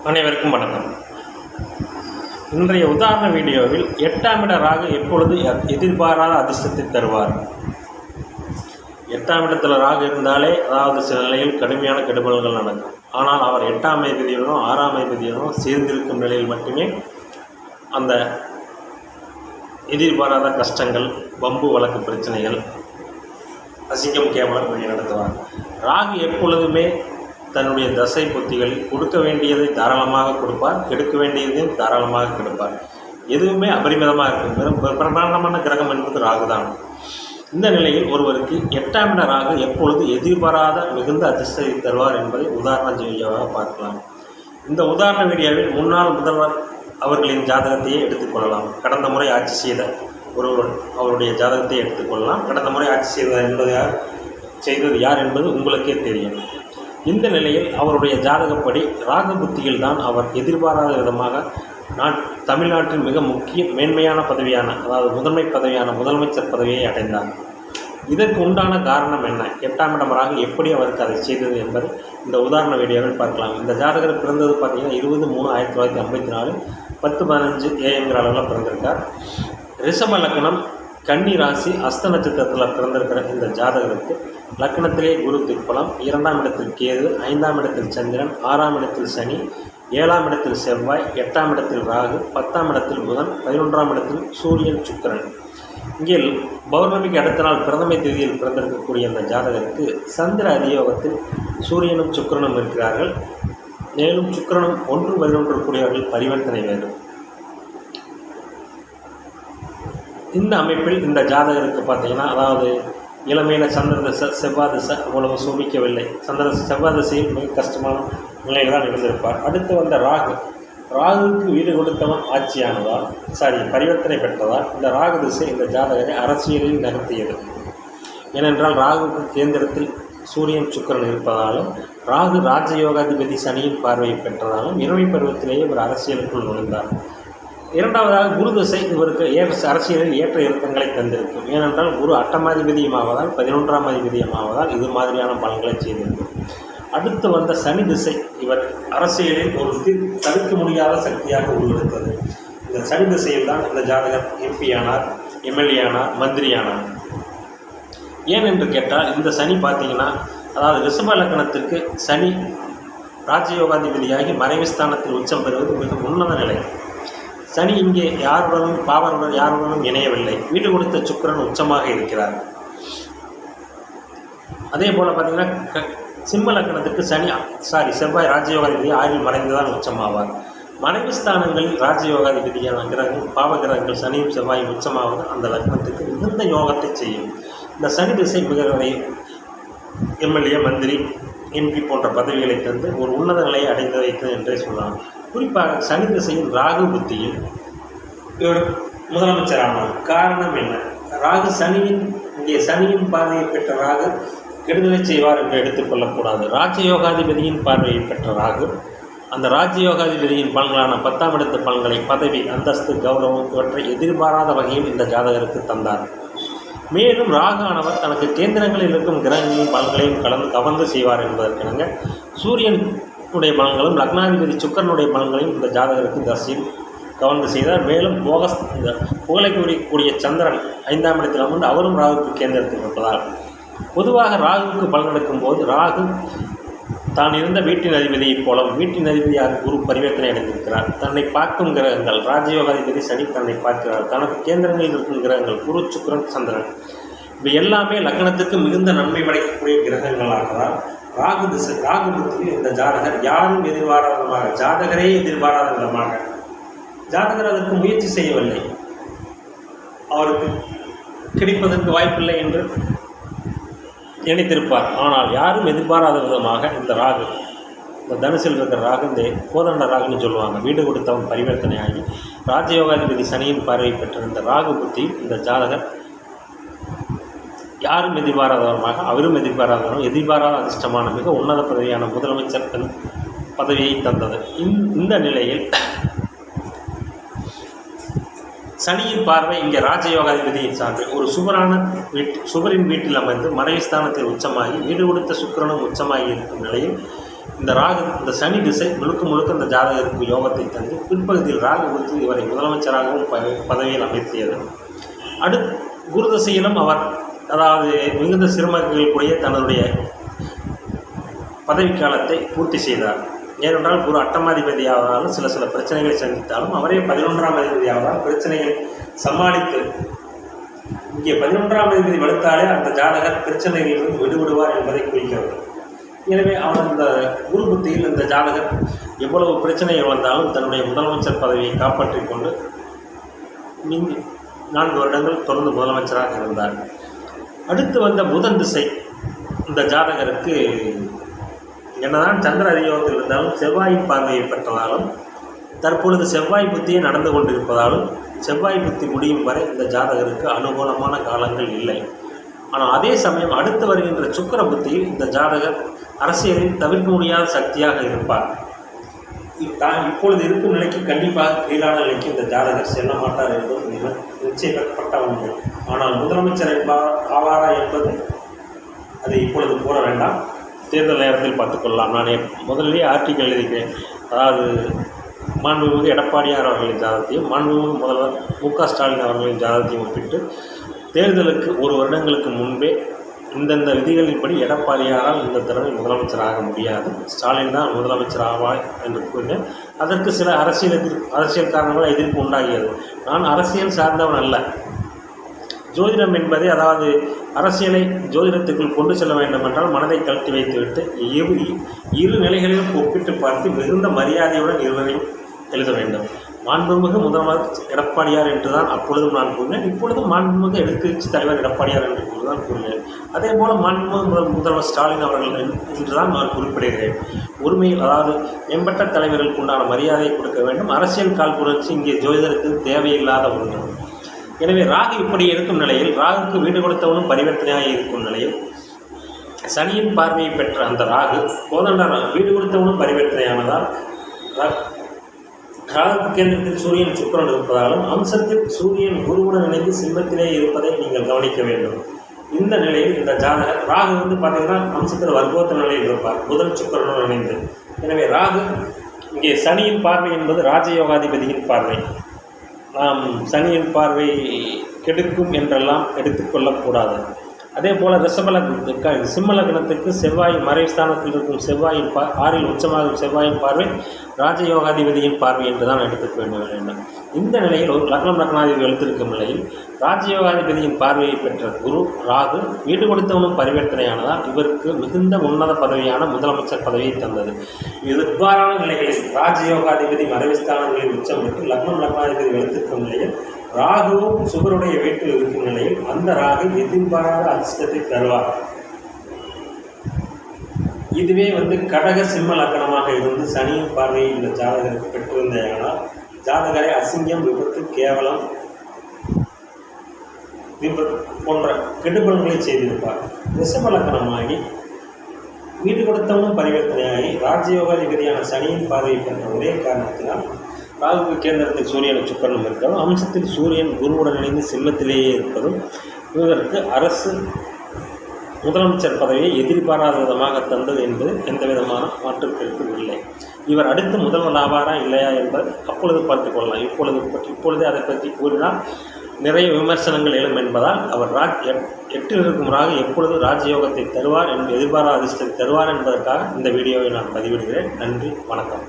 அனைவருக்கும் வணக்கம். இன்றைய உதாரண வீடியோவில் 8ஆம் இட ராகு எப்பொழுது எதிர்பாராத அதிர்ஷ்டத்தை தருவார். 8ஆம் இடத்தில் ராகு இருந்தாலே அதாவது சில நிலையில் கடுமையான கெடுபல்கள் நடக்கும். ஆனால் அவர் 8ஆம் அதிபதியுடனும் 6ஆம் அதிபதியுடனும் சேர்ந்திருக்கும் நிலையில் மட்டுமே அந்த எதிர்பாராத கஷ்டங்கள், வம்பு வழக்கு பிரச்சனைகள், அசிங்கம் கேவலம் வழி நடத்துவார். ராகு எப்பொழுதுமே தன்னுடைய தசை புத்திகளில் கொடுக்க வேண்டியதை தாராளமாக கொடுப்பார், கெடுக்க வேண்டியதையும் தாராளமாக கெடுப்பார். எதுவுமே அபரிமிதமாக இருக்கும். பிரமாண்டமான கிரகம் என்பது ராகு தான். இந்த நிலையில் ஒருவருக்கு 8ஆம் இட ராகு எப்பொழுது எதிர்பாராத மிகுந்த அதிர்ஷ்டத்தை தருவார் என்பதை உதாரண வீடியோவாக பார்க்கலாம். இந்த உதாரண வீடியோவில் முன்னாள் முதல்வர் அவர்களின் ஜாதகத்தையே எடுத்துக்கொள்ளலாம். கடந்த முறை ஆட்சி செய்த ஒருவர் அவருடைய ஜாதகத்தை எடுத்துக்கொள்ளலாம். கடந்த முறை ஆட்சி செய்தது யார் என்பது உங்களுக்கே தெரியும். இந்த நிலையில் அவருடைய ஜாதகப்படி ராகு புத்தியில் தான் அவர் எதிர்பாராத விதமாக தமிழ்நாட்டின் மிக முக்கிய மேன்மையான பதவியான, அதாவது முதன்மை பதவியான முதலமைச்சர் பதவியை அடைந்தார். இதற்கு உண்டான காரணம் என்ன, 8ஆம் இடம் ராகு எப்படி அவருக்கு அதை செய்தது என்பதை இந்த உதாரண வீடியோவில் பார்க்கலாம். இந்த ஜாதகர் பிறந்தது பார்த்திங்கன்னா 20/3/1954 10:15 AM அளவில் பிறந்திருக்கார். ரிஷப லக்னம், கன்னி ராசி, அஸ்த நட்சத்திரத்தில் பிறந்திருக்கிற இந்த ஜாதகருக்கு லக்னத்திலே குரு திக்பலம், 2ஆம் இடத்தில் கேது, 5ஆம் இடத்தில் சந்திரன், 6ஆம் இடத்தில் சனி, 7ஆம் இடத்தில் செவ்வாய், 8ஆம் இடத்தில் ராகு, 10ஆம் இடத்தில் புதன், 11ஆம் இடத்தில் சூரியன், சுக்கிரன். இங்கே பௌர்ணமிக்கு அடுத்த நாள் பிரதமை தேதியில் பிறந்திருக்கக்கூடிய இந்த ஜாதகருக்கு சந்திர அதியோகத்தில் சூரியனும் சுக்கிரனும் இருக்கிறார்கள். மேலும் சுக்கிரனும் 1-11 கூடியவர்கள் பரிவர்த்தனை வேண்டும். இந்த அமைப்பில் இந்த ஜாதகருக்கு பார்த்திங்கன்னா, அதாவது இளமையில் சந்திர தசை, செவ்வாய் தசை அவ்வளவு சோபிக்கவில்லை. செவ்வாய் தசையில் மிக கஷ்டமான நிலையில் தான் இருந்திருப்பார். அடுத்து வந்த ராகுவுக்கு வீடு கொடுத்தவன் ஆட்சியானதால், பரிவர்த்தனை பெற்றதால் இந்த ராகு திசை இந்த ஜாதகரை அரசியலில் நகர்த்தியது. ஏனென்றால் ராகுவுக்கு கேந்திரத்தில் சூரியன் சுக்கிரன் இருப்பதாலும், ராகு ராஜயோகாதிபதி சனியின் பார்வையை பெற்றதாலும் இளமை பருவத்திலேயே ஒரு அரசியலுக்குள் நுழைந்தார். இரண்டாவதாக குரு திசை இவருக்கு அரசியலில் ஏற்ற இறக்கங்களை தந்திருக்கும். ஏனென்றால் குரு அட்டமாதிபதியமாவதால் 11ஆம் அதிபதியமாவதால் இது மாதிரியான பலன்களை செய்திருக்கும். அடுத்து வந்த சனி திசை இவர் அரசியலில் ஒரு தடுக்க முடியாத சக்தியாக உருவெடுத்தது. இந்த சனி திசையில் தான் இந்த ஜாதகர் MP ஆனார், MLA ஆனார், மந்திரி ஆனார். ஏன் என்று கேட்டால், இந்த சனி பார்த்திங்கன்னா, அதாவது ரிஷப லக்னத்திற்கு சனி ராஜயோகாதிபதியாகி மறைவுஸ்தானத்தில் உச்சம் பெறுவது மிக உன்னத நிலை. சனி இங்கே யாருடனும் இணையவில்லை. வீடு கொடுத்த சுக்கிரன் உச்சமாக இருக்கிறார். அதே போல் பார்த்திங்கன்னா சிம்ம லக்னத்துக்கு செவ்வாய் ராஜயோகாதிபதி 6இல் மறைந்துதான் உச்சமாவார். மனைவி ஸ்தானங்களில் ராஜயோகாதிபதியான கிரகங்கள், பாவகிரகங்கள் சனியும் செவ்வாயும் உச்சமாவது அந்த லக்னத்துக்கு மிகுந்த யோகத்தை செய்யும். இந்த சனி திசை மிக MLA, மந்திரி, MP போன்ற பதவிகளை தந்து ஒரு உன்னத நிலையை அடைந்து வைத்தது என்றே சொல்லலாம். குறிப்பாக சனி திசையின் ராகு புத்தியில் இவர் முதலமைச்சரானார். காரணம் என்ன? ராகு சனியின் பார்வையை பெற்ற ராகு கெடுதலை செய்வார் என்று எடுத்துக்கொள்ளக்கூடாது. ராஜயோகாதிபதியின் பார்வையை பெற்ற ராகு அந்த ராஜயோகாதிபதியின் பலன்களான 10ஆம் இடத்து பலன்களை, பதவி, அந்தஸ்து, கௌரவம் இவற்றை எதிர்பாராத வகையில் இந்த ஜாதகருக்கு தந்தார். மேலும் ராகு ஆனவர் தனக்கு கேந்திரங்களில் இருக்கும் கிரகங்களின் பலன்களையும் கவர்ந்து செய்வார் என்பதற்கிணங்க சூரியனுடைய பலன்களும் லக்னாதிபதி சுக்கிரனுடைய பலன்களையும் இந்த ஜாதகருக்கு தசையில் கவர்ந்து செய்தார். மேலும் புகழை கூறிய சந்திரன் 5ஆம் இடத்தில் அமர்ந்து அவரும் ராகுக்கு கேந்திரத்தில் இருப்பதால் பொதுவாக ராகுவுக்கு பலனெடுக்கும் போது ராகு தான் இருந்த வீட்டின் அதிபதியைப் போலவும் வீட்டின் அதிபதியாக குரு பரிவர்த்தனை அடைந்திருக்கிறார். தன்னை பார்க்கும் கிரகங்கள் ராஜயோகாதிபதி சனி தன்னை பார்க்கிறார். தனக்கு கேந்திரங்களில் இருக்கும் கிரகங்கள் குரு, சுக்கிரன், சந்திரன் இவை எல்லாமே லக்னத்துக்கு மிகுந்த நன்மை படைக்கக்கூடிய கிரகங்களாகதான் ராகு புத்தியில் இந்த ஜாதகர் யாரும் எதிர்பாராத விதமாக, ஜாதகரே எதிர்பாராத விதமாக, ஜாதகர் அதற்கு முயற்சி செய்யவில்லை, அவருக்கு கிடைப்பதற்கு வாய்ப்பில்லை என்று நினைத்திருப்பார். ஆனால் யாரும் எதிர்பாராத விதமாக இந்த தனுசில் இருக்கிற ராகு, இந்த கோதண்ட ராகுன்னு சொல்லுவாங்க, வீடு கொடுத்தவன் பரிவர்த்தனையாகி ராஜயோகாதிபதி சனியின் பார்வை பெற்ற இந்த ராகு புத்தி இந்த ஜாதகர் யாரும் எதிர்பாராதவரமாக, அவரும் எதிர்பாராத அதிர்ஷ்டமான மிக உன்னத பதவியான முதலமைச்சர் பதவியை தந்தது. இந்த நிலையில் சனியின் பார்வை இங்கே ராஜயோகாதிபதியை சார்ந்து ஒரு சுபரின் வீட்டில் அமர்ந்து மனைவி ஸ்தானத்தில் உச்சமாகி வீடு கொடுத்த சுக்கிரனும் உச்சமாகி இருக்கும் நிலையில் இந்த சனி திசை முழுக்க முழுக்க இந்த ஜாதகருக்கு யோகத்தை தந்து பின்பகுதியில் ராகு புத்தி இவரை முதலமைச்சராகவும் பதவியில் அமைத்தியது. குரு திசையிலும் அவர் அதாவது மிகுந்த சிரமங்களுக்குடைய தன்னுடைய பதவிக்காலத்தை பூர்த்தி செய்தார். ஏனென்றால் குரு அட்டமாதிபதியாவதாலும் சில பிரச்சனைகளை சந்தித்தாலும் அவரே 11ஆம் அதிபதியாவதால் பிரச்சனைகளை சமாளித்து இங்கே 11ஆம் அதிபதி வலுத்தாலே அந்த ஜாதகர் பிரச்சனைகளிலிருந்து விடுபடுவார் என்பதை குறிக்கிறது. எனவே அவர் இந்த குரு புத்தியில் இந்த ஜாதகர் எவ்வளவு பிரச்சனைகள் வந்தாலும் தன்னுடைய முதலமைச்சர் பதவியை காப்பாற்றிக் கொண்டு 4 வருடங்கள் தொடர்ந்து முதலமைச்சராக இருந்தார். அடுத்து வந்த புதன் திசை இந்த ஜாதகருக்கு என்னதான் சந்திர அதியோகத்தில் இருந்தாலும் செவ்வாயின் பார்வையை பெற்றதாலும் தற்பொழுது செவ்வாய் புத்தியே நடந்து கொண்டிருப்பதாலும் செவ்வாய் புத்தி முடியும் வரை இந்த ஜாதகருக்கு அனுகூலமான காலங்கள் இல்லை. ஆனால் அதே சமயம் அடுத்து வருகின்ற சுக்கிர புத்தியில் இந்த ஜாதகர் அரசியலில் தவிர்க்க முடியாத சக்தியாக இருப்பார். இப்பொழுது இருக்கும் நிலைக்கு கண்டிப்பாக கீழான நிலைக்கு இந்த ஜாதகர் செல்ல மாட்டார் என்பது நிச்சயிக்கப்பட்ட ஒன்று. ஆனால் முதலமைச்சர் ஆவாரா என்பது அதை இப்பொழுது கூற வேண்டாம், தேர்தல் நேரத்தில் பார்த்துக்கொள்ளலாம். நான் முதலிலே ஆர்டிக்கல் எழுதிக்கிறேன். அதாவது மாண்புமிகு எடப்பாடியார் அவர்களின் ஜாதகத்தையும் மாண்புமிகு முதல்வர் மு.க. ஸ்டாலின் அவர்களின் ஜாதகத்தையும் ஒப்பிட்டு தேர்தலுக்கு 1 வருடங்களுக்கு முன்பே இந்தந்த விதிகளின்படி எடப்பாடியாரால் இந்த தடவை முதலமைச்சராக முடியாது, ஸ்டாலின் தான் முதலமைச்சர் ஆவார் என்று கூறினேன். அதற்கு சில அரசியல் காரணங்கள் எதிர்ப்பு உண்டாகியது. நான் அரசியல் சார்ந்தவன் அல்ல. ஜோதிடம் என்பதை அதாவது அரசியலை ஜோதிடத்துக்குள் கொண்டு செல்ல வேண்டும் என்றால் மனதை கழட்டி வைத்துவிட்டு இரு நிலைகளிலும் ஒப்பிட்டு பார்த்து மிகுந்த மரியாதையுடன் இருவரையும் எழுத வேண்டும். மாண்புமிகு முதல்வர் எடப்பாடியார் என்று தான் அப்பொழுதும் நான் கூறினேன், இப்பொழுதும் மாண்புமிகு எதிர்க்கட்சி தலைவர் எடப்பாடியார் என்று தான் கூறினேன். அதே போல் மாண்புமிகு முதல்வர் ஸ்டாலின் அவர்கள் என்று தான் நான் குறிப்பிடுகிறேன். உரிமையில் அதாவது மேம்பட்ட தலைவர்களுக்கு உண்டான மரியாதையை கொடுக்க வேண்டும். அரசியல் காழ்ப்புணர்ச்சி இங்கே ஜோதிடருக்கு தேவையில்லாத ஒன்று. எனவே ராகு இப்படி இருக்கும் நிலையில், ராகுக்கு வீடு கொடுத்தவனும் பரிவர்த்தனையாக இருக்கும் நிலையில் சனியின் பார்வையை பெற்ற அந்த ராகு வீடு கொடுத்தவனும் பரிவர்த்தனையானதால் ராகு கேந்திரத்தில் சூரியன் சுக்கிரன் இருப்பதாலும் அம்சத்தில் சூரியன் குருவுடன் இணைந்து சிம்மத்திலே இருப்பதை நீங்கள் கவனிக்க வேண்டும். இந்த நிலையில் இந்த ஜாதகர் ராகு பார்த்தீங்கன்னா அம்சத்தில் வர்க்கோத்த நிலையில் இருப்பார், புதன் சுக்கிரனுடன் இணைந்து. எனவே ராகு இங்கே சனியின் பார்வை என்பது ராஜயோகாதிபதியின் பார்வை. நாம் சனியின் பார்வை கெடுக்கும் என்றெல்லாம் எடுத்துக்கொள்ளக்கூடாது. அதே போல் சிம்ம லக்னத்துக்கு செவ்வாய் மறைஸ்தானத்தில் இருக்கும் செவ்வாயின் 6இல் உச்சமாகும் செவ்வாயின் பார்வை ராஜயோகாதிபதியின் பார்வை என்று தான் எடுத்துக்கொள்ள வேண்டும். இந்த நிலையில் ஒரு லக்னாதிபதி எழுத்திருக்கும் நிலையில் ராஜயோகாதிபதியின் பார்வையை பெற்ற குரு ராகு வீடு கொடுத்தவனும் பரிவர்த்தனையானதால் இவருக்கு மிகுந்த உன்னத பதவியான முதலமைச்சர் பதவியை தந்தது. இவ்வாறான நிலைகளில் ராஜயோகாதிபதி மறைஸ்தானங்களில் உச்சம் பெற்று லக்னாதிபதி எழுத்திருக்கும் நிலையில் ராகுவும் சுகருடைய வீட்டில் இருக்கும் நிலையில் அந்த ராகு எதிர்பாராத அதிர்ஷ்டத்தை தருவார். இதுவே கடக சிம்ம லக்கணமாக இருந்து சனியின் பார்வையை இந்த ஜாதகருக்கு பெற்றிருந்தேனால் ஜாதகரை அசிங்கம், விபத்து, கேவலம் போன்ற கெடுபலன்களை செய்திருப்பார். ரிஷப லக்கணமாகி வீடு கொடுத்தவனும் பரிவர்த்தனையாகி ராஜயோகாதிபதியான சனியின் பார்வையை பெற்ற ஒரே காரணத்தினால் ராகு கேந்திரத்தில் சூரியன் சுக்கிரனும் இருக்கிறதும் அம்சத்தில் சூரியன் குருவுடன் இணைந்து சிம்மத்திலேயே இருப்பதும் இவருக்கு அரசு முதலமைச்சர் பதவியை எதிர்பாராத விதமாக தந்தது என்பது எந்த விதமான மாற்று கருத்து இல்லை. இவர் அடுத்து முதல்வர் ஆவாரா இல்லையா என்பதை அப்பொழுது பார்த்துக் கொள்ளலாம். இப்பொழுதே அதை பற்றி கூறினால் நிறைய விமர்சனங்கள் எழும் என்பதால் அவர் 8இல் இருக்கும் ராகு எப்பொழுது ராஜயோகத்தை தருவார் என்று எதிர்பாராத அதிர்ஷ்டத்தை தருவார் என்பதற்காக இந்த வீடியோவை நான் பதிவிடுகிறேன். நன்றி, வணக்கம்.